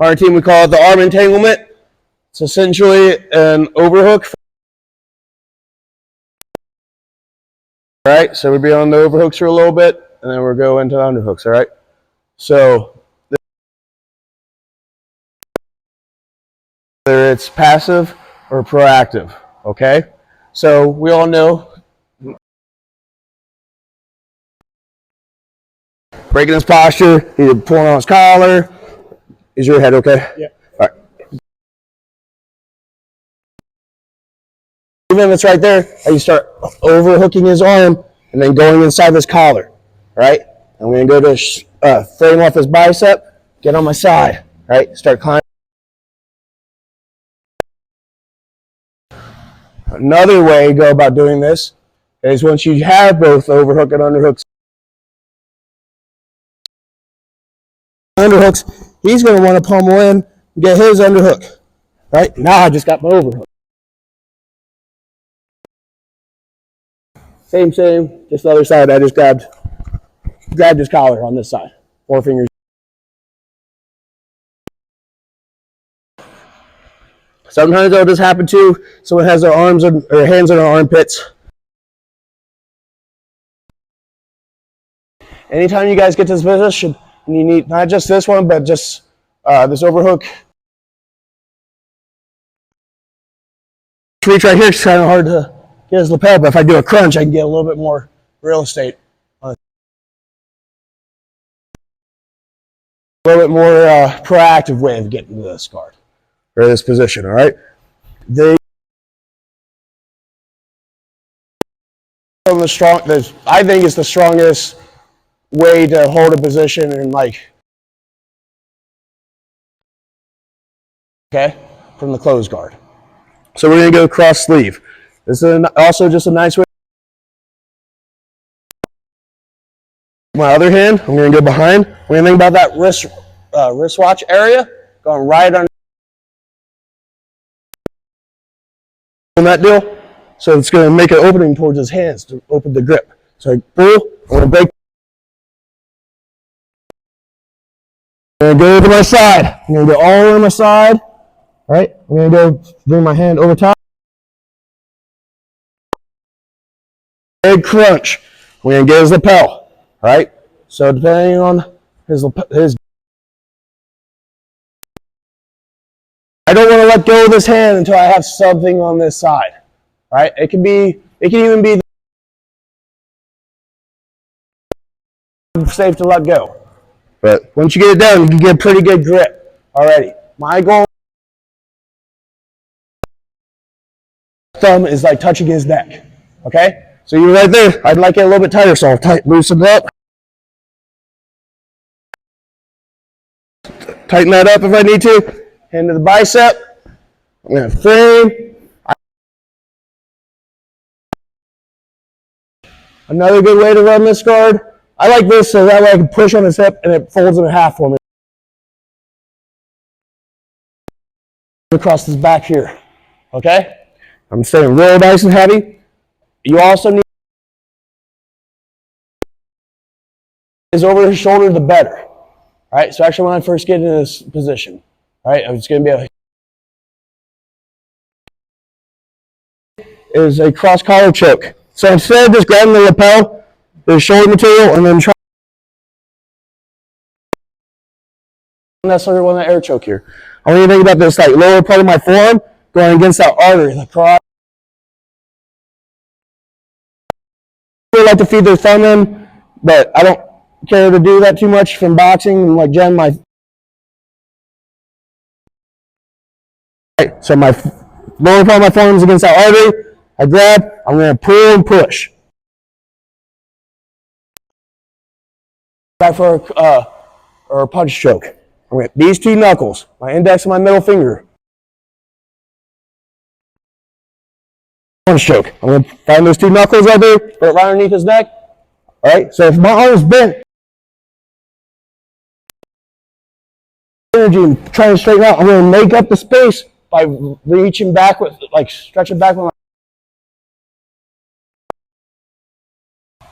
On our team, we call it the arm entanglement. It's essentially an overhook. All right, so we'll be on the overhooks for a little bit, and then we'll go into the underhooks, all right? So whether it's passive or proactive, okay? So we all know breaking his posture, either pulling on his collar. Is your head okay? Yeah. All right. Even if it's right there, you start overhooking his arm and then going inside his collar, right? I'm going to go to frame off his bicep, get on my side, right? Start climbing. Another way to go about doing this is once you have both overhook and underhooks, he's going to want to pummel in and get his underhook, right? Now I just got my overhook. Same, just the other side. I just grabbed his collar on this side. 4 fingers. Sometimes it'll just happen too. Someone has their arms or hands on their armpits. Anytime you guys get to this position, you need not just this one, but just this overhook. Reach right here, it's kind of hard to get his lapel, but if I do a crunch, I can get a little bit more real estate. A little bit more proactive way of getting to this guard or this position, all right? I think it's the strongest way to hold a position and okay, from the closed guard. So we're going to go cross sleeve. This is also just a nice way. My other hand, I'm going to go behind. When you think about that wristwatch area, going right on that deal. So it's going to make an opening towards his hands to open the grip. So pull, I'm going to break. I'm going to go to my side. I'm going to go all over my side. All right, I'm going to go bring my hand over top. Big crunch. We're going to get his lapel. All right, so depending on his I don't want to let go of this hand until I have something on this side. All right, it can even be safe to let go. But once you get it down, you can get a pretty good grip already. My goal thumb is like touching his neck. Okay? So you're right there. I'd like it a little bit tighter, so I'll loosen it up. Tighten that up if I need to. Hand to the bicep. I'm going to frame. Another good way to run this guard. I like this so that way I can push on his hip and it folds in half for me. Across his back here. Okay? I'm staying real nice and heavy. You also need is over his shoulder, the better. All right, so actually when I first get in this position, all right, I'm just going to be is a cross collar choke. So instead of just grabbing the lapel, the shoulder material, and then try necessarily want an air choke here. I want you to think about this like lower part of my forearm going against that artery, the cross. I like to feed their thumb in, but I don't care to do that too much from boxing. Like Jen, right, so my lower part of my forearm is against that artery. I grab, I'm going to pull and push. Back for a punch choke. I'm going to these two knuckles, my index and my middle finger. Punch choke. I'm going to find those two knuckles right there, put it right underneath his neck. All right, so if my arm is bent, energy and trying to straighten out, I'm going to make up the space by reaching back with, like stretching back with my.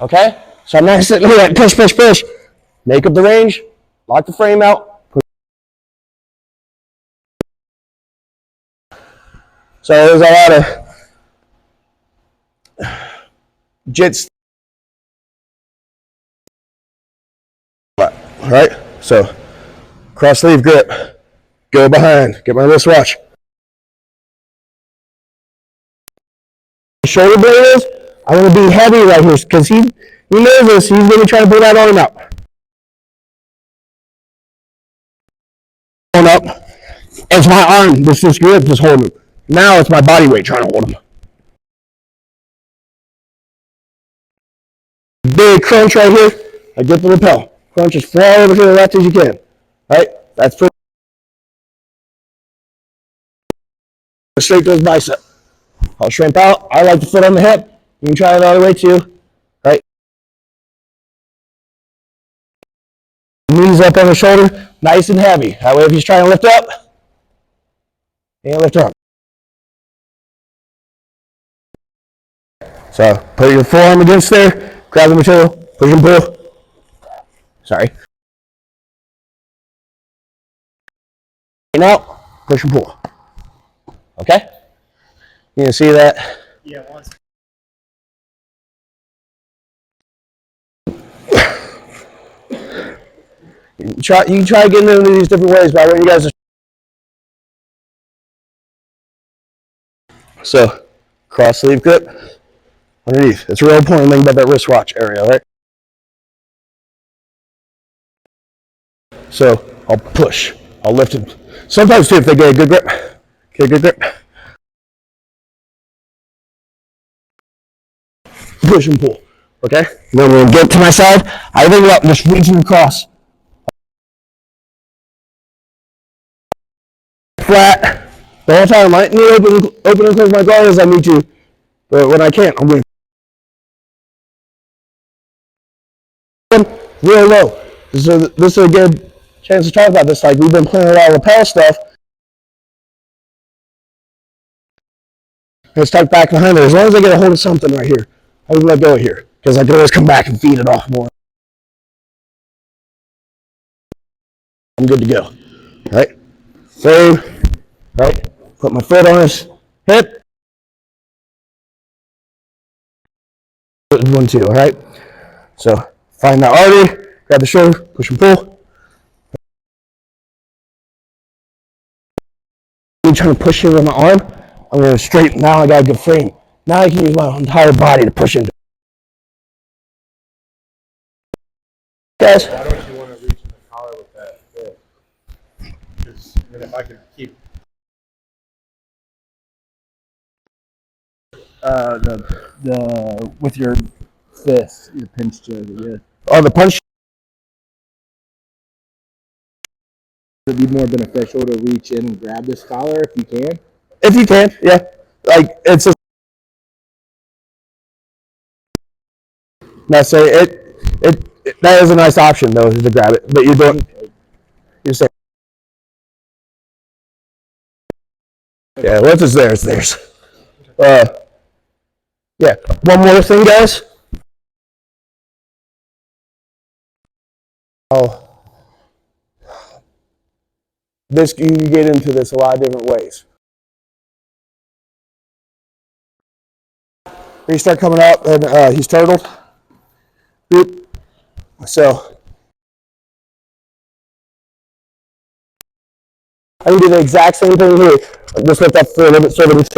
Okay, so I'm not sitting here like push, push, push. Make up the range, lock the frame out. So there's a lot of jits. All right. So cross sleeve grip. Go behind. Get my wristwatch. Shoulder blade is. I want to be heavy right here because he knows this. He's going to try to pull that arm out. Up. It's my arm. This grip just holding him. Now it's my body weight trying to hold him. Big crunch right here. I get the lapel. Crunch as far over to the left as you can. Right? That's pretty. Straight to his bicep. I'll shrimp out. I like the foot on the hip. You can try it the other way too. Right? Knees up on the shoulder. Nice and heavy. That way if he's trying to lift up, and lift up. So put your forearm against there, grab the material, push and pull. Sorry. And out, push and pull. Okay? You can see that? Yeah, once. You can try getting into these different ways, but I want you guys to. So, cross sleeve grip underneath. It's a real important thing about that wristwatch area, right? So, I'll push. I'll lift him. Sometimes, too, if they get a good grip. Get a good grip. Push and pull. Okay? Then we'll get to my side. I think about just reaching across. Flat. The whole time. I need to open and close my guard as I need to. But when I can't, I'm going real low. This is a good chance to talk about this. Like, we've been playing a lot of lapel stuff. It's tucked back behind there. As long as I get a hold of something right here, I would let go of here. Because I can always come back and feed it off more. I'm good to go. Right? Frame. Right? Put my foot on his hip. 1, 2, all right? So, find that artery, grab the shoulder, push and pull. I'm trying to push here with my arm. I'm going to straighten. Now I got a good frame. Now I can use my entire body to push into. Guys. Why don't you want to reach in the collar with that fit? Because if I could keep the with your fist, your pinch to the Oh, the punch. Would it be more beneficial to reach in and grab this collar if you can? If you can, yeah. Like, it's a. Now, say it. That is a nice option, though, to grab it. But you don't. You say. Yeah, once it's there, it's theirs. Yeah. One more thing, guys. Oh. This, you can get into this a lot of different ways. When you start coming up, and he's turtled. Boop. So I can do the exact same thing here. Just lift up for a little bit so that it's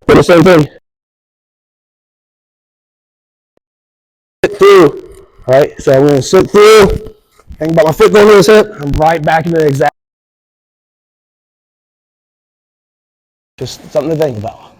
do the same thing. Sit through. Alright, so I'm going to sit through. Think about my foot going to his hip. I'm right back into the exact. Just something to think about.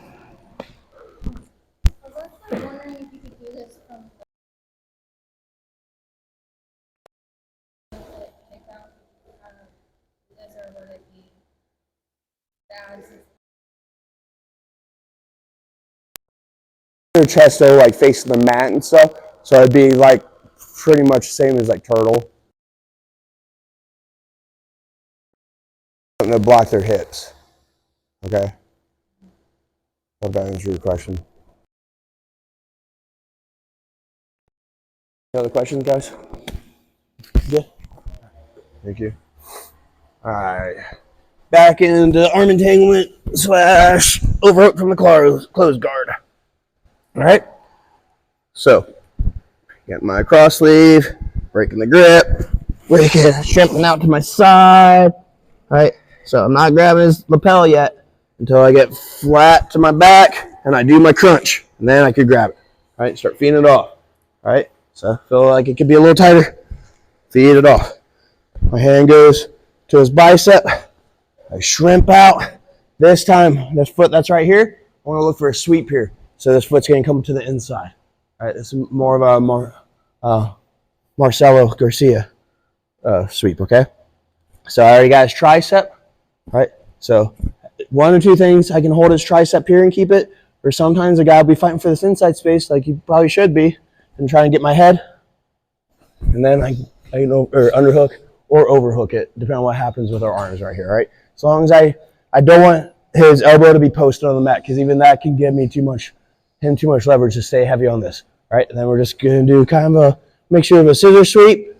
Your chest though, like facing the mat and stuff, so it'd be like pretty much the same as like turtle. Something to block their hips. Okay. Hope that answers your question. Any other questions, guys? Yeah. Thank you. All right. back into arm entanglement / overhook from the closed guard. All right. So, got my cross sleeve, breaking the grip, shrimping out to my side. All right. So I'm not grabbing his lapel yet until I get flat to my back and I do my crunch, and then I could grab it. All right. Start feeding it off. All right. So I feel like it could be a little tighter. Feed it off. My hand goes to his bicep. I shrimp out. This time, this foot that's right here, I want to look for a sweep here. So this foot's going to come to the inside. All right, this is more of a Marcelo Garcia sweep, okay? So I already got his tricep, right? So one or two things, I can hold his tricep here and keep it, or sometimes a guy will be fighting for this inside space like he probably should be and trying to get my head, and then I or underhook or overhook it, depending on what happens with our arms right here, right? As long as I don't want his elbow to be posted on the mat, because even that can give me too much leverage to stay heavy on this, right? And then we're just going to do kind of a mixture of a scissor sweep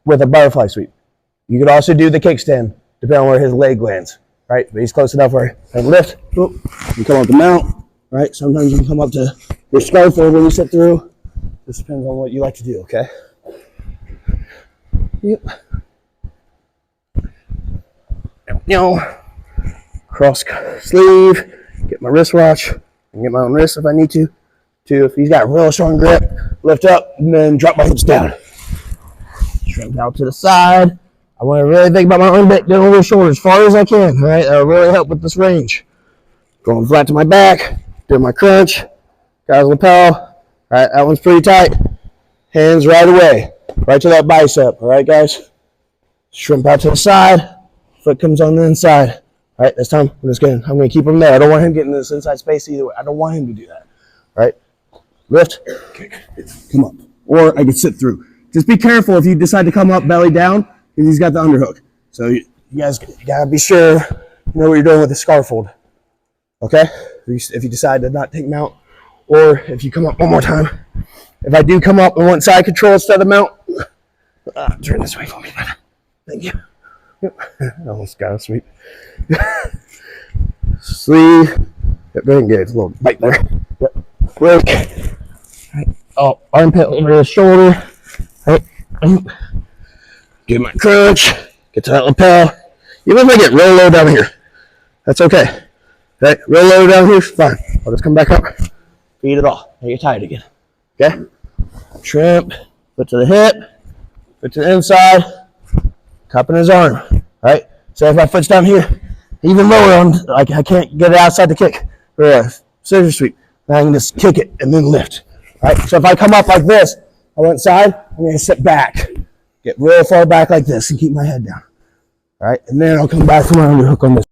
with a butterfly sweep. You could also do the kickstand, depending on where his leg lands, right? But he's close enough where I lift, you come up the mount, right? Sometimes you can come up to your scarf when you sit through. Just depends on what you like to do, okay? Yep. Cross sleeve, get my wristwatch, and get my own wrist if I need to. If he's got a real strong grip, lift up and then drop my hips down. Shrimp out to the side. I want to really think about my arm back down over the shoulder as far as I can. All right, that'll really help with this range. Going flat to my back, doing my crunch, got his lapel. All right, that one's pretty tight. Hands right away, right to that bicep. All right, guys. Shrimp out to the side. Foot comes on the inside. All right, this time I'm gonna keep him there. I don't want him getting this inside space either way. I don't want him to do that. All right, lift, kick, come up, or I can sit through. Just be careful if you decide to come up belly down, because he's got the underhook. So you guys gotta be sure you know what you're doing with the scarf hold. Okay, if you decide to not take mount, or if you come up one more time. If I do come up and want side control instead of mount, turn this way for me. Thank you. Yep. Almost got a sweep. Sleeve. Yep, very good. It's a little bite there. Yep. Work. Right. Oh, armpit over the shoulder. Right. Do my crunch. Get to that lapel. Even if I get real low down here, that's okay. Right. Real low down here, fine. I'll just come back up. Feed it all. Now you're tight again. Okay. Shrimp. Foot to the hip. Foot to the inside. Cupping his arm, right? So if my foot's down here, even lower, I can't get it outside the kick or a scissor sweep. Then I can just kick it and then lift, right? So if I come up like this, I went side, I'm going to sit back, get real far back like this and keep my head down, right? And then I'll come back to my underhook on this.